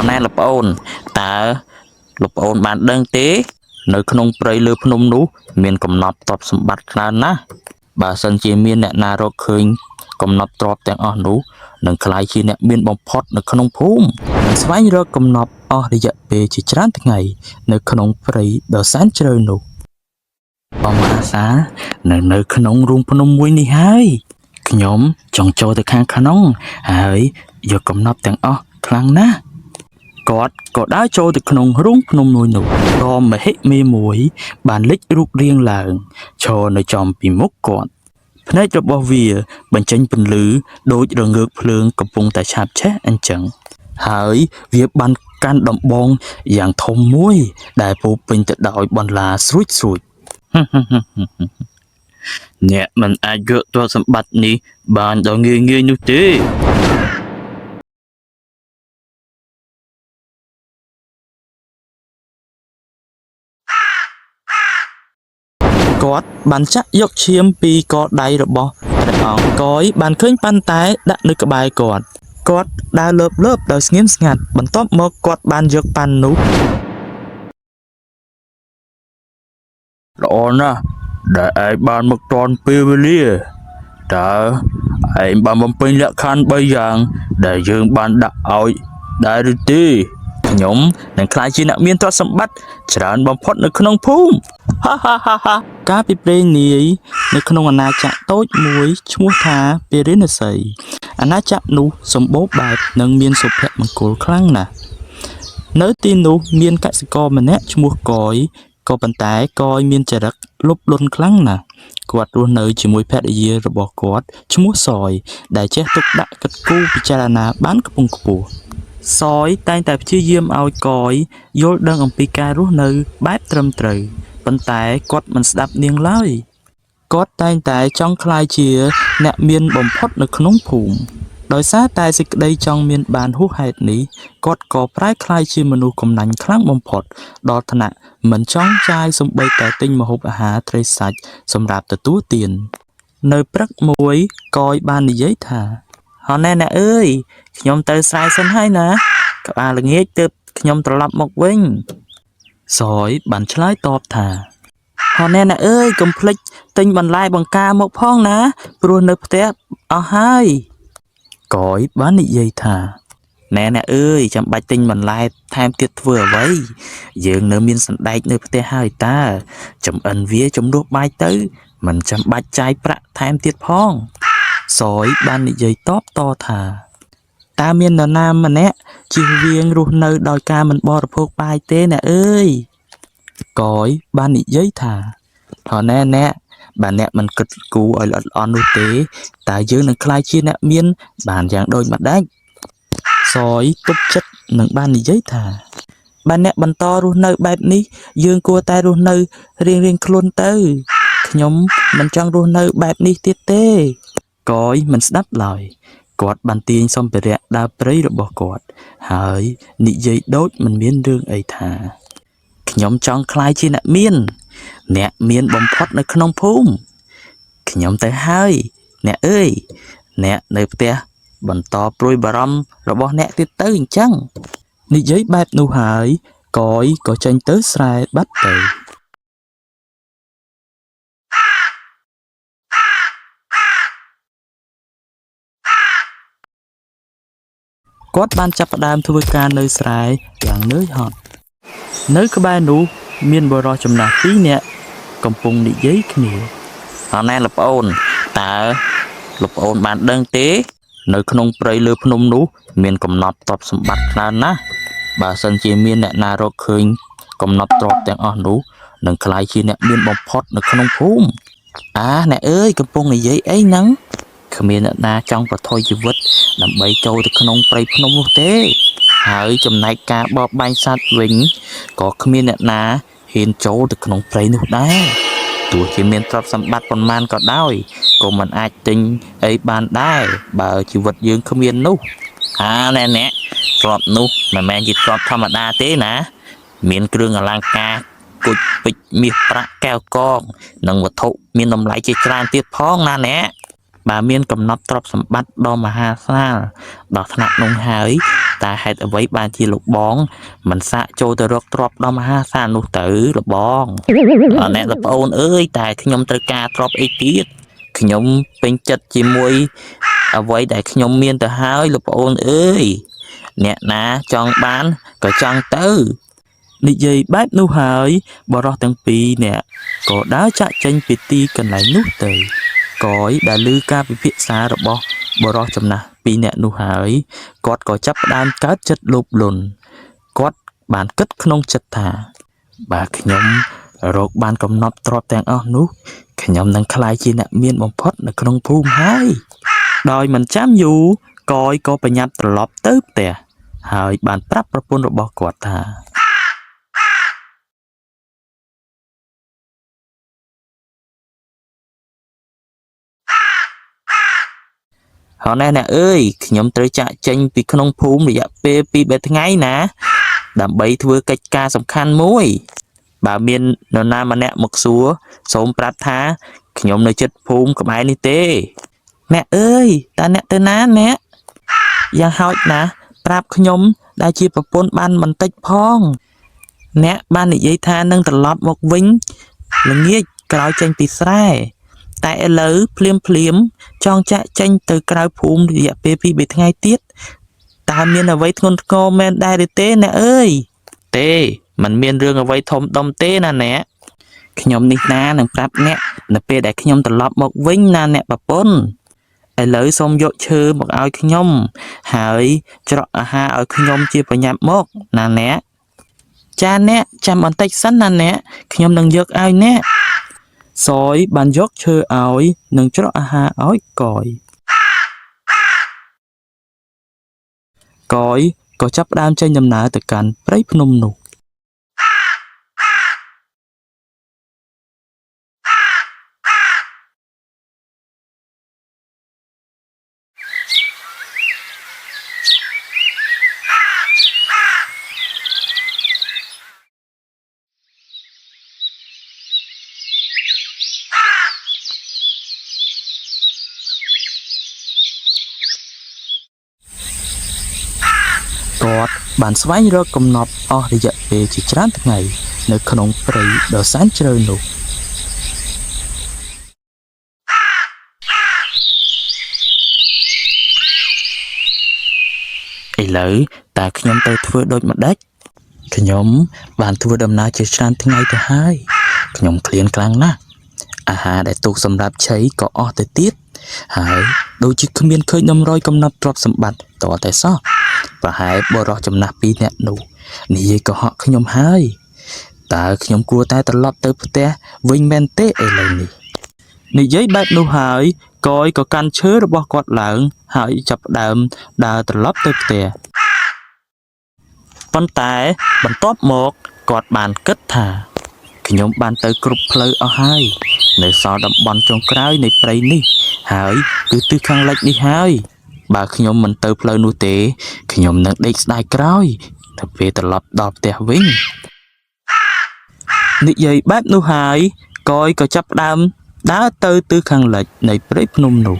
ណែលោកប្អូនតើលោកប្អូនបានដឹងទេនៅក្នុងព្រៃលើភ្នំនោះមានកំណត់ទ្រព្យសម្បត្តិច្រើនណាស់បើសិនជាមានអ្នកណារកឃើញកំណត់ទ្រព្យទាំងអស់នោះនឹងក្លាយជាអ្នកមានបំផុតនៅក្នុងភូមិស្វែងរកកំណត់អស់រយៈពេលជាច្រើនថ្ងៃនៅក្នុងព្រៃដ៏សែនជ្រៅនោះបងអាសានៅក្នុងរូងភ្នំមួយនេះហើយខ្ញុំចង់ចូលទៅខាងក្នុងហើយយកកំណត់ទាំងអស់ខ្លាំងណាស់គាត់ក៏ដើរចូលទៅក្នុងរូងភ្នំមួយនោះក៏មហិមាមួយបានលេចរូបរាងឡើងឈរនៅចំពីមុខគាត់ភ្នែករបស់វាបញ្ចេញពន្លឺដូចរងើកភ្លើងកំពុងតែឆាបឆេះអញ្ចឹងហើយវាបានកាន់ដំបងយ៉ាងធំមួយដែលពោពេញទៅដោយបន្លាស្រួចអ្នកមិនអាចយកទ្រព្យសម្បត្តិនេះបានដោយងាយៗនោះទេគាត់បានចាក់យកឈាមពីកដៃរបស់ព្រះអង្គកយបានឃើញប៉ាន់តែដាក់នៅក្បែរគាត់ដើរលើបដោយស្ងៀមស្ងាត់បន្ទាប់មកគាត់បានយកប៉ាន់នោះល្អណាស់ដែលឯងបានមកទាន់ពេលវេលាតើឯងបានបំពេញលក្ខខណ្ឌ3យ៉ាងដែលយើងបានដាក់ឲ្យដែរឬទេខ្ញុំនឹងក្លាយជាអ្នកមានទ្រព្យសម្បត្តិច្រើនបំផុតនៅក្នុងភូមិកាលពីព្រេងនាយនៅក្នុងអាណាចក្រតូចមួយឈ្មោះថាពារាណសីអាណាចក្រនោះសម្បូរបែបនិងមានសុភមង្គលខ្លាំងណាស់នៅទីនោះមានកសិករម្នាក់ឈ្មោះកយក៏ប៉ុន្តែកយមានចរិតលោភលន់ខ្លាំងណាស់គាត់រស់នៅជាមួយភរិយារបស់គាត់ឈ្មោះសយដែលចេះទុកដាក់គិតគូរពិចារណាបានខ្ពង់ខ្ពស់សយតែងតែព្យាយាមឲ្យកយយល់ដឹងអំពីការរស់នៅបែបត្រឹមត្រូវប៉ុន្តែគាត់មិនស្ដាប់នាងឡើយគាត់តែងតែចង់ក្លាយជាអ្នកមានបំផុតនៅក្នុងភូមិដោយសារតែសេចក្តីចង់មានបានហួសហេតុនេះគាត់ក៏ប្រែក្លាយជាមនុស្សកំណាញ់ខ្លាំងបំផុតដល់ថ្នាក់មិនចង់ចាយសូម្បីតែទិញម្ហូបអាហារត្រីសាច់សម្រាប់ទទួលទាននៅព្រឹកមួយកយបាននិយាយថាហ៎ណែអើយខ្ញុំទៅស្រែសិនហើយណាក្បាលល្ងាចទើបខ្ញុំត្រឡប់មកវិញសយបានឆ្លើយតបថាហ៎ណែអើយកុំភ្លេចទិញបន្លែបង្ការមកផងណាព្រោះនៅផ្ទះអស់ហើយកយបាននិយាយថាណែអើយចាំបាច់ទិញបន្លែថែមទៀតធ្វើអ្វីយើងនៅមានសណ្ដែកនៅផ្ទះហើយតាចំអិនវាជំនួសបាយទៅមិនចាំបាច់ចាយប្រាក់ថែមទៀតផងសយបាននិយាយតបតថាតើមាននរណាម្នាក់ជៀសវាងរស់នៅដោយការមិនបរិភោគបាយទេណាអើយកយបាននិយាយថាថណែអ្នកបើអ្នកមិនគិតគូរឲ្យល្អិតល្អន់នោះទេតើយើងនឹងក្លាយជាអ្នកមានបានយ៉ាងដូចម្ដេចសយទប់ចិត្តនឹងបាននិយាយថាបើអ្នកបន្តរស់នៅបែបនេះយើងគួរតែរស់នៅរៀងខ្លួនទៅខ្ញុំមិនចង់រស់នៅបែបនេះទៀតទេកយមិនស្ដាប់ឡើយគាត់បានទាញសម្ភារៈដើរព្រៃរបស់គាត់ហើយនិយាយដូចមិនមានរឿងអីថាខ្ញុំចង់ក្លាយជាអ្នកមានបំផុតនៅក្នុងភូមិខ្ញុំទៅហើយអ្នកអើយអ្នកនៅផ្ទះបន្តព្រួយបារម្ភរបស់អ្នកទៀតទៅអញ្ចឹងនិយាយបែបនោះហើយកយក៏ចេញទៅស្រែបាត់ទៅគាត់បានចាប់ផ្ដើមធ្វើការនៅស្រែយ៉ាងនឿយហត់នៅក្បែរនោះមានបុរសចំណាស់2នាក់កំពុងនិយាយគ្នាអរណែលោកប្អូនតើលោកប្អូនបានដឹងទេនៅក្នុងព្រៃលើភ្នំនោះមានកំណត់ទ្រព្យសម្បត្តិច្រើនណាស់បើសិនជាមានអ្នកណារកឃើញកំណត់ទ្រព្យទាំងអស់នោះនឹងក្លាយជាអ្នកមានបំផុតនៅក្នុងភូមិអ្នកអើយកំពុងនិយាយអីហ្នឹងគ្មានអ្នកណាចង់ប្រថុយជីវិតដើម្បីចូលទៅក្នុងព្រៃភ្នំនោះទេហើយចំណែកការបបបាញ់សត្វវិញក៏គ្មានអ្នកណាហ៊ានចូលទៅក្នុងព្រៃនោះដែរទោះជាមានទ្រព្យសម្បត្តិប៉ុន្មានក៏ដោយក៏មិនអាចទិញអីបានដែរបើជីវិតយើងគ្មាននោះណែទ្រព្យនោះមិនមែនជាទ្រព្យធម្មតាទេណាមានគ្រឿងអលង្ការគុជពេជ្រមាសប្រាក់កែវកងនិងវត្ថុមានតម្លៃជាច្រើនទៀតផងណាបើមានកំណត់ទ្រព្យសម្បត្តិដ៏មហាសាលដល់ថ្នាក់នោះហើយ តែហេតុអ្វីបានជាលោកបងមិនសាកចូលទៅរកទ្រព្យដ៏មហាសាលនោះទៅលោកបងអ្នកលោកប្អូនអើយតែខ្ញុំត្រូវការទ្រព្យអីទៀតខ្ញុំពេញចិត្តជាមួយអ្វីដែលខ្ញុំមានទៅហើយលោកប្អូនអើយអ្នកណាចង់បានក៏ចង់ទៅនិយាយបែបនោះហើយបរិសទាំងពីរនាក់ក៏ដើរចាក់ចេញពីទីកន្លែងនោះទៅកយដែលឮការពិភាក្សារបស់បរិសចំណាស់ពីរនាក់នោះហើយគាត់ក៏ចាប់ផ្ដើមកើតចិត្តលោភលន់គាត់បានគិតក្នុងចិត្តថាបើខ្ញុំរកបានកំណត់ទ្រព្យទាំងអស់នោះខ្ញុំនឹងក្លាយជាអ្នកមានបំផុតនៅក្នុងភូមិហើយដោយមិនចាំយូរកយក៏ប្រញាប់ត្រឡប់ទៅផ្ទះហើយបានប្រាប់ប្រពន្ធរបស់គាត់ថាហ៎អ្នកអើយខ្ញុំត្រូវចាក់ចេញពីក្នុងភូមិរយៈពេល 2-3 ថ្ងៃណាដើម្បីធ្វើកិច្ចការសំខាន់មួយបើមាននរណាម្នាក់មកសួរសូមប្រាប់ថាខ្ញុំនៅជិតភូមិក្បែរនេះទេអ្នកអើយតើអ្នកទៅណាអ្នកយ៉ាងហោចណាស់ប្រាប់ខ្ញុំដែលជាប្រពន្ធបានបន្តិចផងអ្នកបាននិយាយថានឹងត្រឡប់មកវិញល្ងាចក្រោយចេញពីស្រែតែឥឡូវភ្លាមចង់ចាក់ចេញទៅក្រៅភូមិរយៈពេល 2-3 ថ្ងៃទៀតតើមានអ្វីធ្ងន់ធ្ងរមែនដែរទេអ្នកអើយទេมันមានរឿងអ្វីធំដុំទេណាអ្នកខ្ញុំនេះណានឹងប្រាប់អ្នកនៅពេលដែលខ្ញុំត្រឡប់មកវិញណាអ្នកប្រពន្ធឥឡូវសូមយកឈើមកឲ្យខ្ញុំហើយច្រកអាហារឲ្យខ្ញុំជាប្រញាប់មកណាអ្នកចាអ្នកចាំបន្តិចសិនណាអ្នកខ្ញុំនឹងយកឲ្យអ្នកសយបានយកឈើឲ្យនិងច្រកអាហារឲ្យកយក៏ចាប់ផ្ដើមចេញដំណើរទៅកាន់ព្រៃភ្នំនោះគាត់បានស្វែងរកកំណប់អស់រយៈពេលជាច្រើនថ្ងៃនៅក្នុងព្រៃដ៏សែនជ្រៅនោះឥឡូវតើខ្ញុំទៅធ្វើដូចម្ដេចខ្ញុំបានធ្វើដំណើរជាច្រើនថ្ងៃទៅហើយខ្ញុំឃ្លានខ្លាំងណាស់អាហារដែលទុកសម្រាប់ឆីក៏អស់ទៅទៀតហើយដូចជាគ្មានឃើញតម្រុយកំណត់ទ្រព្យសម្បត្តិតតែសោះប្រហែលបរិសចំណាស់ពីរនាក់នោះនិយាយកុហកខ្ញុំហើយតើខ្ញុំគួរតែត្រឡប់ទៅផ្ទះវិញមែនទេឥឡូវនេះនិយាយបែបនោះហើយកយក៏កាន់ឈើរបស់គាត់ឡើងហើយចាប់ផ្ដើមដើរត្រឡប់ទៅផ្ទះប៉ុន្តែបន្ទាប់មកគាត់បានគិតថាខ្ញុំបានទៅគ្រប់ផ្លូវអស់ហើយនៅសល់តំបន់ចុងក្រោយនៃព្រៃនេះហើយគឺទិសខាងលិចនេះហើយបើខ្ញុំមិនទៅផ្លូវនោះទេខ្ញុំនឹងដេកស្ដាយក្រោយទៅពេលត្រឡប់ដល់ផ្ទះវិញនិយាយបែបនោះហើយកយក៏ចាប់ផ្ដើមដើរទៅទិសខាងលិចនៃព្រៃភ្នំនោះ